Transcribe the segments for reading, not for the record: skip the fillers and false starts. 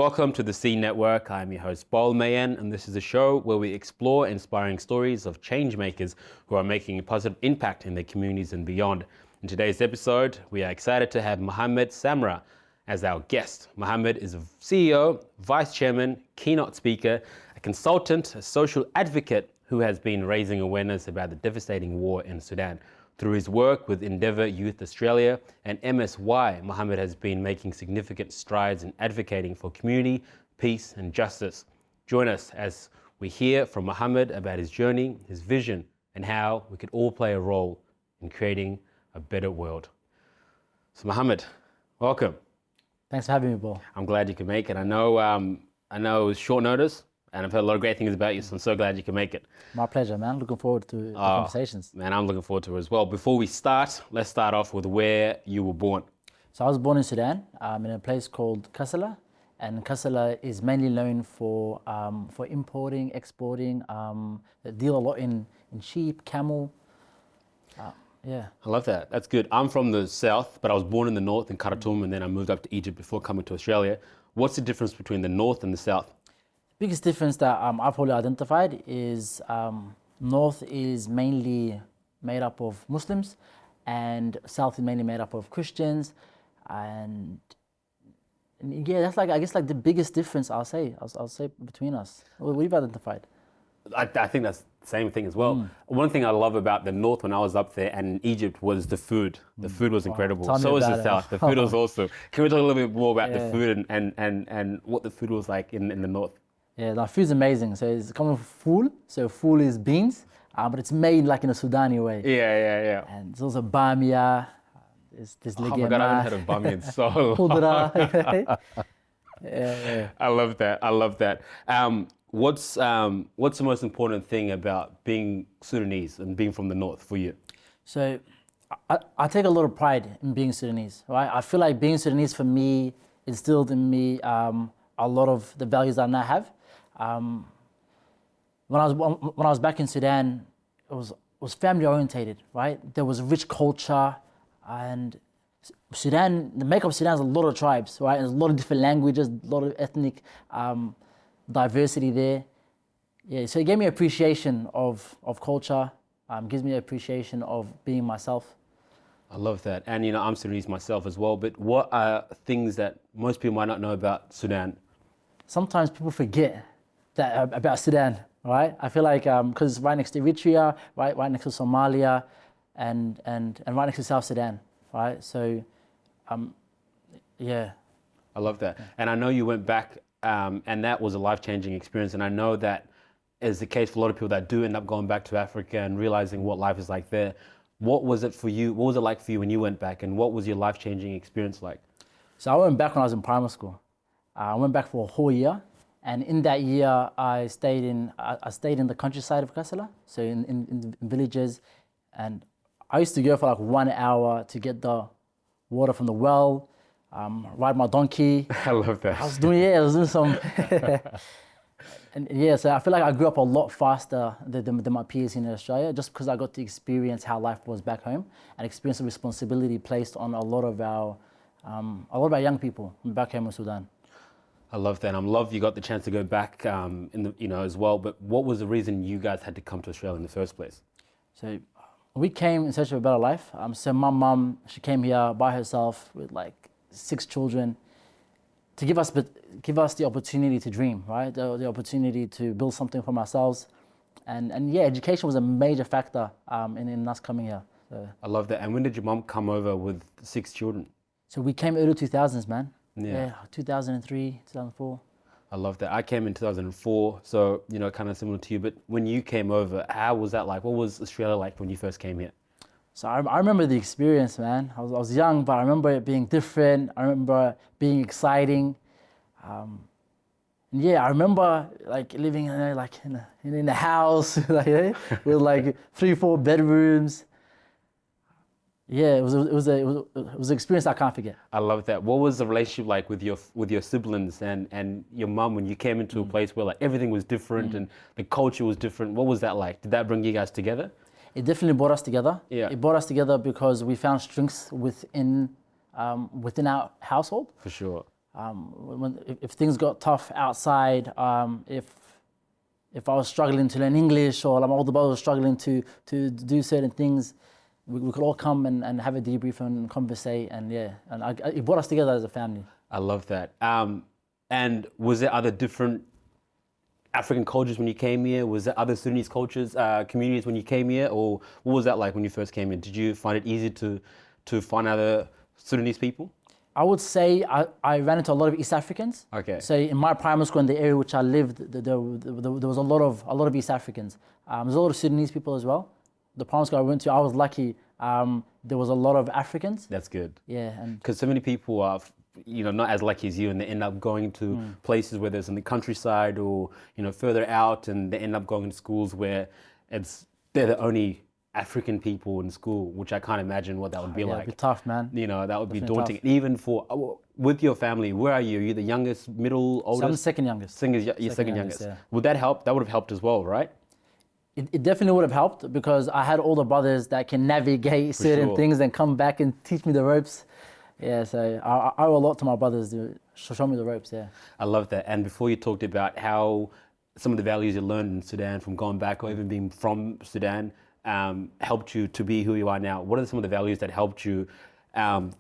Welcome to the C Network. I'm your host, Paul Mayen, and this is a show where we explore inspiring stories of change makers who are making a positive impact in their communities and beyond. In today's episode, we are excited to have Mohamed Semra as our guest. Mohamed is a CEO, Vice Chairman, keynote speaker, a consultant, a social advocate who has been raising awareness about the devastating war in Sudan. Through his work with Endeavour Youth Australia and MSY, Mohamed has been making significant strides in advocating for community, peace and justice. Join us as we hear from Mohamed about his journey, his vision, and how we could all play a role in creating a better world. So Mohamed, welcome. Thanks for having me, Paul. I'm glad you could make it. I know it was short notice, and I've heard a lot of great things about you, so I'm so glad you can make it. My pleasure, man. Looking forward to the conversations. Man, I'm looking forward to it as well. Before we start, let's start off with where you were born. So I was born in Sudan, in a place called Kassala, and Kassala is mainly known for importing, exporting. They deal a lot in sheep, camel. Yeah. I love that. That's good. I'm from the south, but I was born in the north in Khartoum, and then I moved up to Egypt before coming to Australia. What's the difference between the north and the south? Biggest difference that I've probably identified is north is mainly made up of Muslims, and south is mainly made up of Christians, and yeah, that's I guess the biggest difference I'll say between us. What we've identified. I think that's the same thing as well. One thing I love about the north when I was up there and Egypt was the food. The food was incredible. So was the south. The food was awesome. Can we talk a little bit more about the food and what the food was like in the north? Yeah, the food's amazing. So it's coming from fool. So fool is beans, but it's made like in a Sudani way. Yeah. And there's also bamia. There's oh my God, I haven't had a bamia in so long. Yeah. I love that. What's the most important thing about being Sudanese and being from the north for you? So I take a lot of pride in being Sudanese, right? I feel like being Sudanese for me instilled in me a lot of the values that I now have. When I was back in Sudan, it was family orientated, right? There was rich culture, and Sudan, the makeup of Sudan is a lot of tribes, right? There's a lot of different languages, a lot of ethnic diversity there. Yeah, so it gave me appreciation of culture, gives me appreciation of being myself. I love that. And I'm Sudanese myself as well, but what are things that most people might not know about Sudan? Sometimes people forget that about Sudan, right? I feel like because it's right next to Eritrea, right next to Somalia, and right next to South Sudan, right? So, yeah. I love that. And I know you went back, and that was a life-changing experience. And I know that is the case for a lot of people that do end up going back to Africa and realizing what life is like there. What was it for you? What was it like for you when you went back, and what was your life-changing experience like? So I went back when I was in primary school. I went back for a whole year, and in that year I stayed in the countryside of Kassala, so in villages, and I used to go for like 1 hour to get the water from the well, ride my donkey. I love that. I was doing some, and yeah, so I feel like I grew up a lot faster than my peers in Australia, just because I got to experience how life was back home and experience the responsibility placed on a lot of our young people back home in Sudan. I love that. I love you got the chance to go back as well. But what was the reason you guys had to come to Australia in the first place? So we came in search of a better life. So my mum, she came here by herself with like 6 children to give us the opportunity to dream, right? The opportunity to build something for ourselves. And yeah, education was a major factor in us coming here. So. I love that. And when did your mum come over with 6 children? So we came early 2000s, man. Yeah, 2003, 2004. I love that. I came in 2004, so, kind of similar to you. But when you came over, how was that like? What was Australia like when you first came here? So I remember the experience, man. I was young, but I remember it being different. I remember being exciting. Yeah, I remember like living in a house with like 3-4 bedrooms. Yeah, it was an experience I can't forget. I love that. What was the relationship like with your siblings and your mum when you came into a place where like everything was different and the culture was different? What was that like? Did that bring you guys together? It definitely brought us together. Yeah. It brought us together because we found strengths within our household. For sure. If things got tough outside, if I was struggling to learn English or my older brother was struggling to do certain things, we could all come and have a debrief and conversate, and it brought us together as a family. I love that. And was there other different African cultures when you came here? Was there other Sudanese cultures, communities when you came here? Or what was that like when you first came in? Did you find it easy to find other Sudanese people? I would say I ran into a lot of East Africans. Okay. So in my primary school, in the area which I lived, there was a lot of East Africans. There's a lot of Sudanese people as well. The primary school I went to, I was lucky. There was a lot of Africans. That's good. Yeah, because so many people are, not as lucky as you, and they end up going to places where there's in the countryside or further out, and they end up going to schools where they're the only African people in school, which I can't imagine what that would be like. It'd be tough, man. That would be Definitely daunting. tough. Even with your family, where are you? Are you the youngest, middle, oldest? So I'm the second youngest. You're second youngest. Yeah. Would that help? That would have helped as well, right? It definitely would have helped because I had older brothers that can navigate certain things and come back and teach me the ropes. Yeah, so I owe a lot to my brothers to show me the ropes, yeah. I love that. And before you talked about how some of the values you learned in Sudan from going back or even being from Sudan helped you to be who you are now. What are some of the values that helped you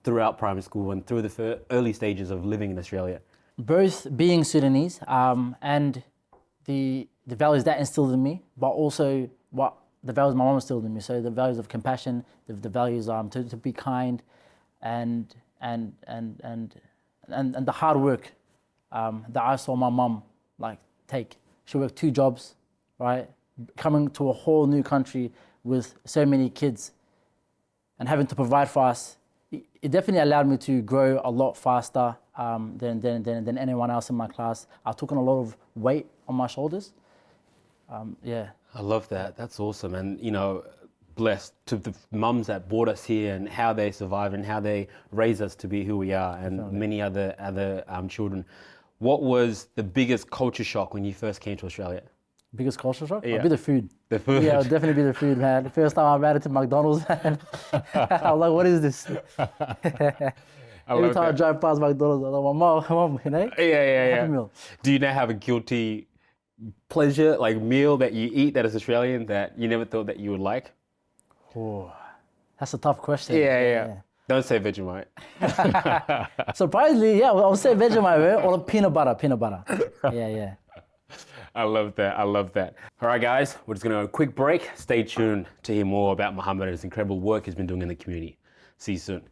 throughout primary school and through the early stages of living in Australia? Both being Sudanese and the values that instilled in me, but also what the values my mom instilled in me. So the values of compassion, the values to be kind, and the hard work that I saw my mom take. She worked 2 jobs, right? Coming to a whole new country with so many kids and having to provide for us. It definitely allowed me to grow a lot faster than anyone else in my class. I took on a lot of weight on my shoulders. I love that. That's awesome. And, blessed to the mums that brought us here and how they survived and how they raised us to be who we are, and many other children. What was the biggest culture shock when you first came to Australia? Biggest culture shock? Yeah. It'd be the food. The food? Yeah, it would definitely be the food, man. The first time I ran into McDonald's, man, I was like, what is this? Every time I drive past McDonald's, I'm like, mom, Yeah. Happy Meal. Do you now have a guilty pleasure, meal that you eat that is Australian that you never thought that you would like? Oh, that's a tough question. Yeah. Don't say Vegemite. Surprisingly, yeah, I'll say Vegemite or peanut butter. Yeah. I love that. All right, guys, we're just going to go a quick break. Stay tuned to hear more about Mohamed and his incredible work he's been doing in the community. See you soon.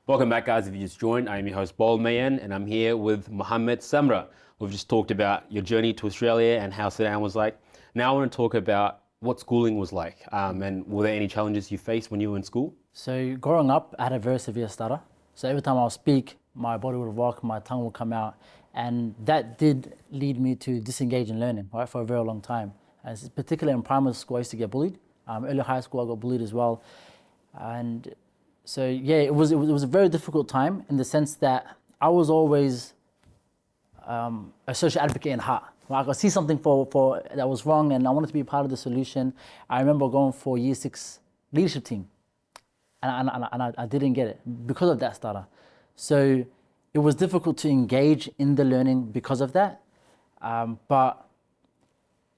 Welcome back, guys. If you just joined, I am your host, Bol Mayen, and I'm here with Mohamed Semra. We've just talked about your journey to Australia and how Sudan was like. Now I want to talk about what schooling was like, and were there any challenges you faced when you were in school? So growing up, I had a very severe stutter. So every time I would speak, my body would rock, my tongue would come out, and that did lead me to disengage in learning, right, for a very long time. As particularly in primary school, I used to get bullied. Early high school, I got bullied as well, and so yeah, it was a very difficult time in the sense that I was always a social advocate in heart. I could see something for that was wrong, and I wanted to be part of the solution. I remember going for Year 6 leadership team, and I didn't get it because of that stutter. So it was difficult to engage in the learning because of that. But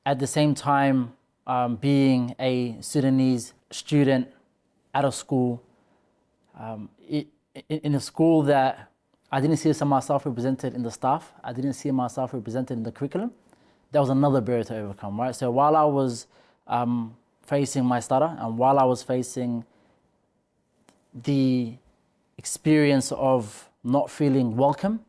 at the same time, being a Sudanese student at a school, in a school that I didn't see myself represented in the staff, I didn't see myself represented in the curriculum, that was another barrier to overcome, right? So while I was facing my stutter and while I was facing the experience of not feeling welcome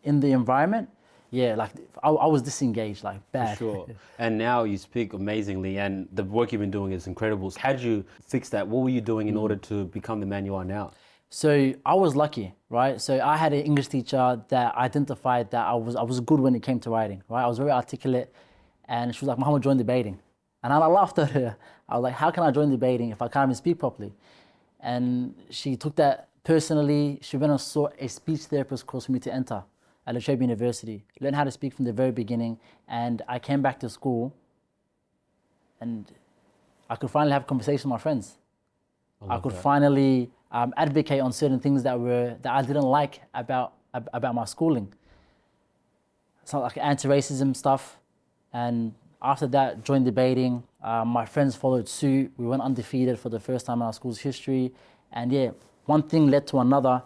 in the environment, I was disengaged, bad. For sure. And now you speak amazingly, and the work you've been doing is incredible. How did you fix that? What were you doing in order to become the man you are now? So I was lucky, right? So I had an English teacher that identified that I was good when it came to writing, right? I was very articulate, and she was like, Mohamed, join debating. And I laughed at her. I was like, how can I join debating if I can't even speak properly? And she took that personally. She went and sought a speech therapist course for me to enter at La Trobe University. Learned how to speak from the very beginning, and I came back to school and I could finally have a conversation with my friends. I could finally advocate on certain things that I didn't like about my schooling. So like anti-racism stuff, and after that, joined debating. My friends followed suit. We went undefeated for the first time in our school's history, and yeah, one thing led to another,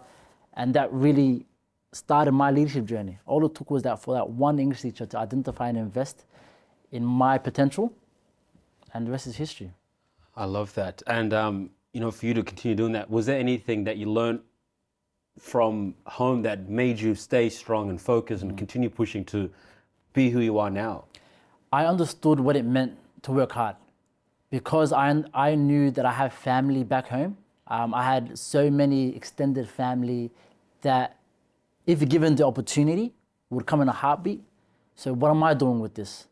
and that really started my leadership journey. All it took was for that one English teacher to identify and invest in my potential, and the rest is history. I love that. And for you to continue doing that, was there anything that you learned from home that made you stay strong and focused and continue pushing to be who you are now? I understood what it meant to work hard, because I knew that I have family back home. I had so many extended family that, if given the opportunity, would come in a heartbeat. So what am I doing with this?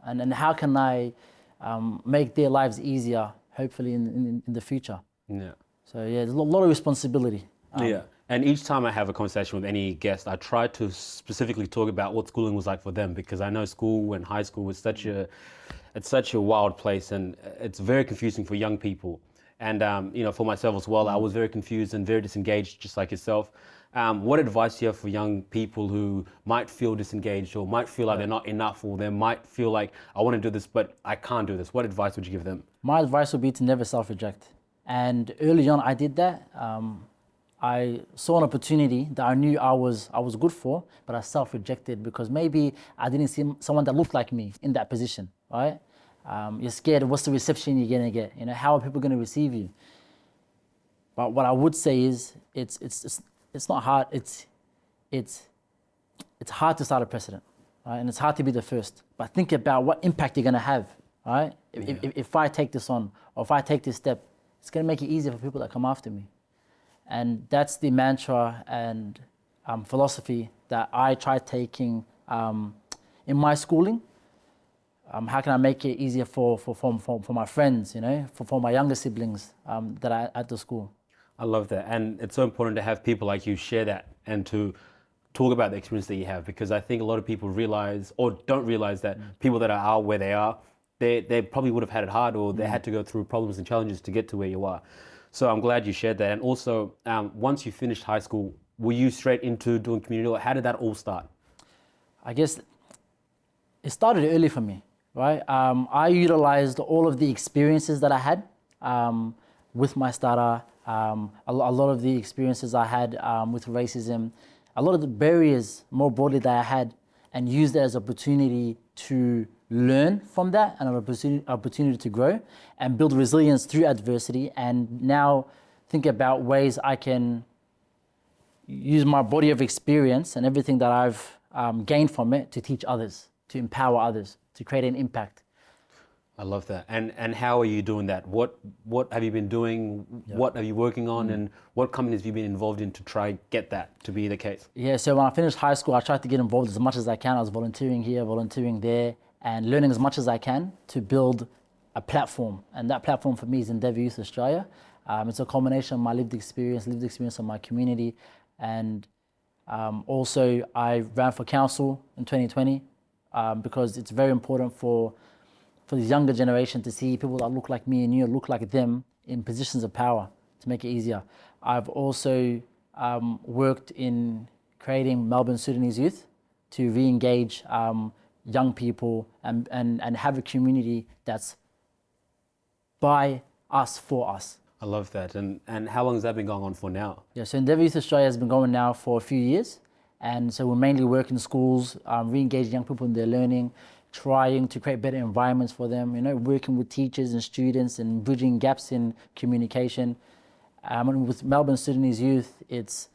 And how can I make their lives easier, hopefully in the future? Yeah. So yeah, there's a lot of responsibility. Yeah. And each time I have a conversation with any guest, I try to specifically talk about what schooling was like for them, because I know school and high school was such a wild place, and it's very confusing for young people. And for myself as well, I was very confused and very disengaged, just like yourself. What advice do you have for young people who might feel disengaged, or might feel like they're not enough, or they might feel like, I want to do this, but I can't do this? What advice would you give them? My advice would be to never self-reject. And early on, I did that. I saw an opportunity that I knew I was good for, but I self-rejected because maybe I didn't see someone that looked like me in that position, right? You're scared of what's the reception you're gonna get. How are people gonna receive you? But what I would say is, it's not hard. It's hard to start a precedent, right? And it's hard to be the first. But think about what impact you're gonna have, right? If I take this on, or if I take this step, it's gonna make it easier for people that come after me. And that's the mantra and philosophy that I try taking in my schooling. How can I make it easier for my friends, for my younger siblings that are at the school? I love that. And it's so important to have people like you share that and to talk about the experience that you have, because I think a lot of people realize or don't realize that people that are where they are, they probably would have had it hard, or they had to go through problems and challenges to get to where you are. So I'm glad you shared that. And also, once you finished high school, were you straight into doing community, or how did that all start? I guess it started early for me, right? I utilized all of the experiences that I had with my Stutter, a lot of the experiences I had with racism, a lot of the barriers more broadly that I had, and used it as an opportunity to learn from that, and an opportunity to grow and build resilience through adversity. And now think about ways I can use my body of experience and everything that I've gained from it to teach others, to empower others, to create an impact. I love that. And how are you doing that? What have you been doing? Yeah. What are you working on? And what companies have you been involved in to try get that to be the case? Yeah, so when I finished high school, I tried to get involved as much as I can. I was volunteering here, volunteering there, and learning as much as I can to build a platform. And that platform for me is Endeavour Youth Australia. It's a combination of my lived experience of my community. And also I ran for council in 2020 because it's very important for the younger generation to see people that look like me and you look like them in positions of power, to make it easier. I've also worked in creating Melbourne Sudanese youth to re-engage young people and have a community that's by us, for us. I love that. And how long has that been going on for now? Yeah, so Endeavour Youth Australia has been going now for a few years. And so we mainly work in schools, re-engage young people in their learning, trying to create better environments for them, working with teachers and students and bridging gaps in communication. And with Melbourne Sudanese youth, it's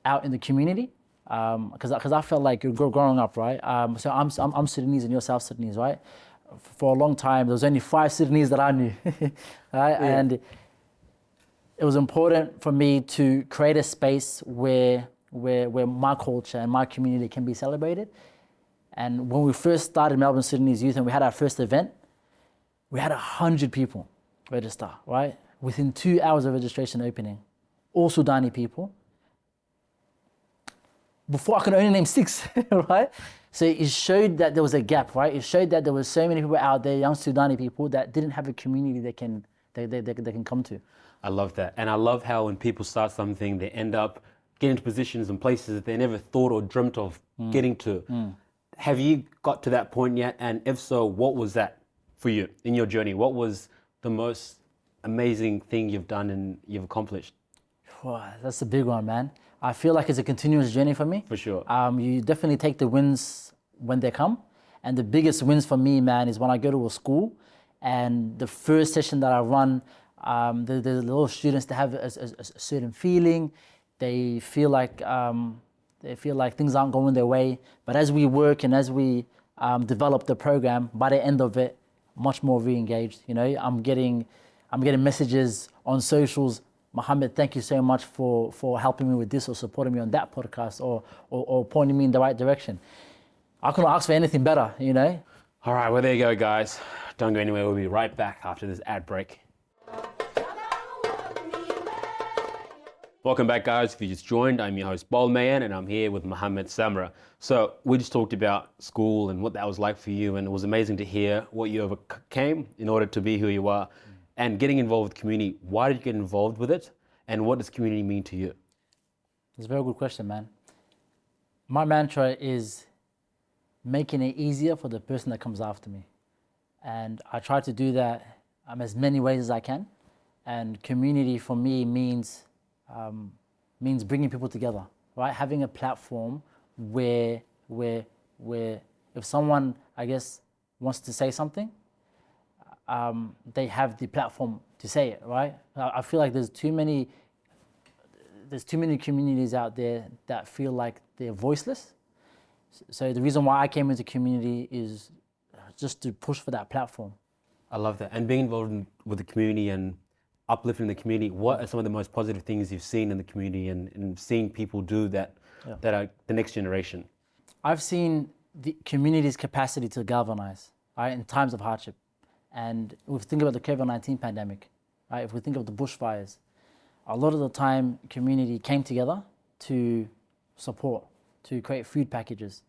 out in the community. Because I felt like growing up, right? So I'm Sudanese and you're South Sudanese, right? For a long time, there was only 5 Sudanese that I knew, right? Yeah. And it was important for me to create a space where my culture and my community can be celebrated. And when we first started Melbourne Sudanese Youth and we had our first event, we had 100 people register, right? Within 2 hours of registration opening, all Sudani people. Before I could only name 6, right? So it showed that there was a gap, right? It showed that there were so many people out there, young Sudani people, that didn't have a community they can come to. I love that. And I love how when people start something, they end up getting to positions and places that they never thought or dreamt of getting to. Have you got to that point yet? And if so, what was that for you in your journey? What was the most amazing thing you've done and you've accomplished? Wow, that's a big one, man. I feel like it's a continuous journey for me. For sure. You definitely take the wins when they come. And the biggest wins for me, man, is when I go to a school and the first session that I run, the little students, they have a certain feeling. They feel like things aren't going their way. But as we work and as we develop the program, by the end of it, much more re-engaged. You know, I'm getting messages on socials. Mohamed, thank you so much for helping me with this or supporting me on that podcast or pointing me in the right direction. I couldn't ask for anything better, you know? All right, well, there you go, guys. Don't go anywhere. We'll be right back after this ad break. Welcome back, guys. If you just joined, I'm your host, Mayan, and I'm here with Mohamed Semra. So we just talked about school and what that was like for you, and it was amazing to hear what you overcame in order to be who you are. And getting involved with community, why did you get involved with it? And what does community mean to you? It's a very good question, man. My mantra is making it easier for the person that comes after me. And I try to do that as many ways as I can. And community for me means bringing people together, right? Having a platform where if someone, I guess, wants to say something, they have the platform to say it, right? I feel like there's too many communities out there that feel like they're voiceless. So the reason why I came into community is just to push for that platform. I love that. And being involved with the community and uplifting the community, what are some of the most positive things you've seen in the community and seeing people do that are the next generation? I've seen the community's capacity to galvanize, right, in times of hardship. And if we think about the COVID-19 pandemic, right, if we think of the bushfires, a lot of the time community came together to support, to create food packages.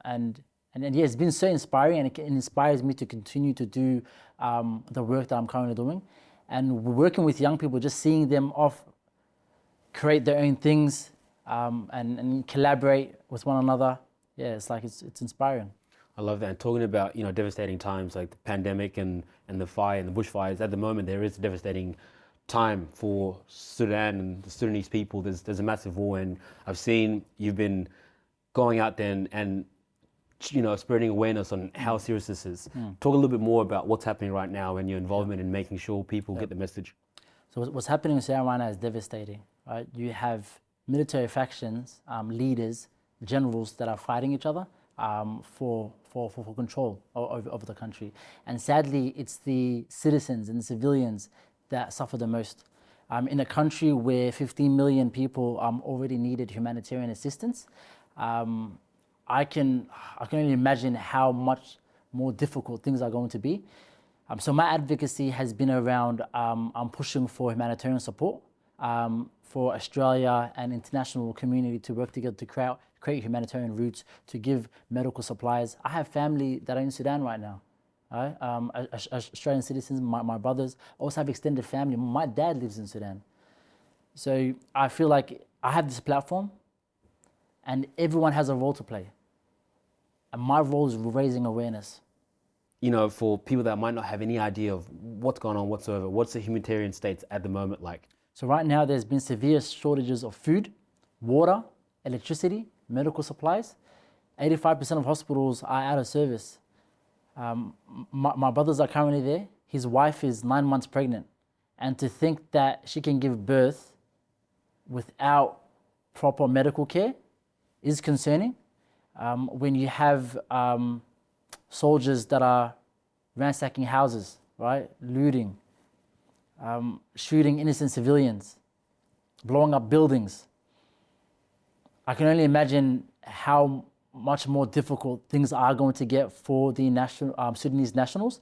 And yeah, it's been so inspiring, and it inspires me to continue to do the work that I'm currently doing. And working with young people, just seeing them create their own things and collaborate with one another. Yeah, it's inspiring. I love that. And talking about, devastating times like the pandemic and the fire and the bushfires, at the moment there is a devastating time for Sudan and the Sudanese people. There's a massive war, and I've seen you've been going out there and spreading awareness on how serious this is. Talk a little bit more about what's happening right now and your involvement in making sure people get the message. So what's happening in Sudan right now is devastating, right? You have military factions, leaders, generals that are fighting each other for control over the country. And sadly, it's the citizens and the civilians that suffer the most. In a country where 15 million people already needed humanitarian assistance, I can only imagine how much more difficult things are going to be. So my advocacy has been around pushing for humanitarian support for Australia and international community to work together to create humanitarian routes, to give medical supplies. I have family that are in Sudan right now. Right? Australian citizens, my brothers, also have extended family. My dad lives in Sudan. So I feel like I have this platform and everyone has a role to play. And my role is raising awareness. For people that might not have any idea of what's going on whatsoever, what's the humanitarian state at the moment like? So right now there's been severe shortages of food, water, electricity, medical supplies. 85% of hospitals are out of service. My brothers are currently there. His wife is 9 months pregnant. And to think that she can give birth without proper medical care is concerning. When you have soldiers that are ransacking houses, right, looting, shooting innocent civilians, blowing up buildings, I can only imagine how much more difficult things are going to get for the Sudanese nationals.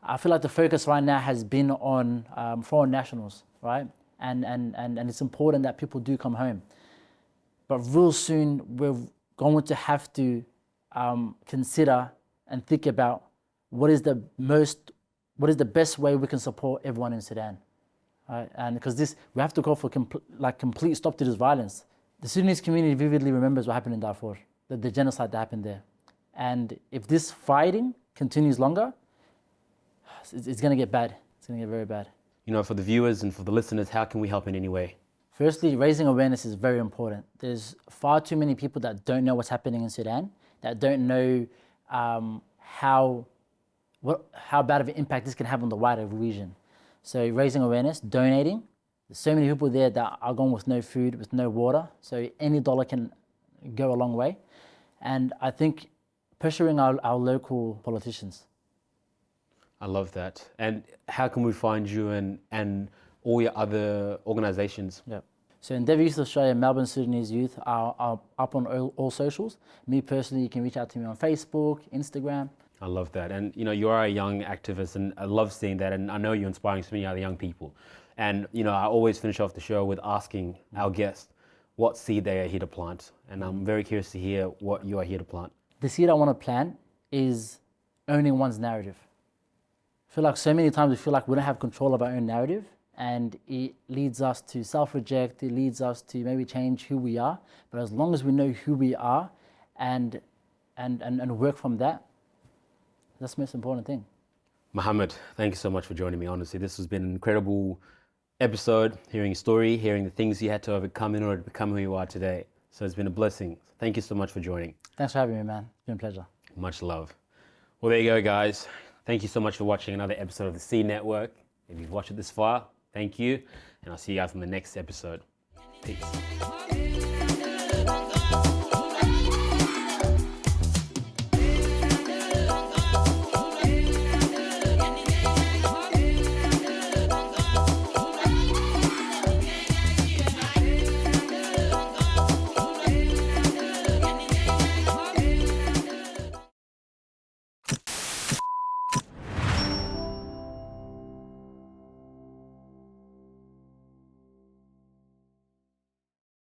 I feel like the focus right now has been on foreign nationals, right? And it's important that people do come home. But real soon, we're going to have to consider and think about what is the best way we can support everyone in Sudan, right? And because we have to call for complete stop to this violence. The Sudanese community vividly remembers what happened in Darfur, the genocide that happened there. And if this fighting continues longer, it's going to get bad. It's going to get very bad. For the viewers and for the listeners, how can we help in any way? Firstly, raising awareness is very important. There's far too many people that don't know what's happening in Sudan, that don't know how bad of an impact this can have on the wider region. So raising awareness, donating. There's so many people there that are gone with no food, with no water. So any dollar can go a long way. And I think pressuring our local politicians. I love that. And how can we find you and all your other organizations? Yeah. So Endeavour Youth Australia, Melbourne Sudanese Youth are up on all socials. Me personally, you can reach out to me on Facebook, Instagram. I love that. And you are a young activist, and I love seeing that. And I know you're inspiring so many other young people. And I always finish off the show with asking our guests what seed they are here to plant. And I'm very curious to hear what you are here to plant. The seed I want to plant is owning one's narrative. I feel like so many times we feel like we don't have control of our own narrative, and it leads us to self-reject, it leads us to maybe change who we are. But as long as we know who we are and work from that, that's the most important thing. Mohamed, thank you so much for joining me. Honestly, this has been an incredible episode, hearing your story, hearing the things you had to overcome in order to become who you are today. So it's been a blessing. Thank you so much for joining. Thanks for having me, man. It's been a pleasure. Much love. Well, there you go, guys. Thank you so much for watching another episode of the C Network. If you've watched it this far, thank you. And I'll see you guys on the next episode. Peace.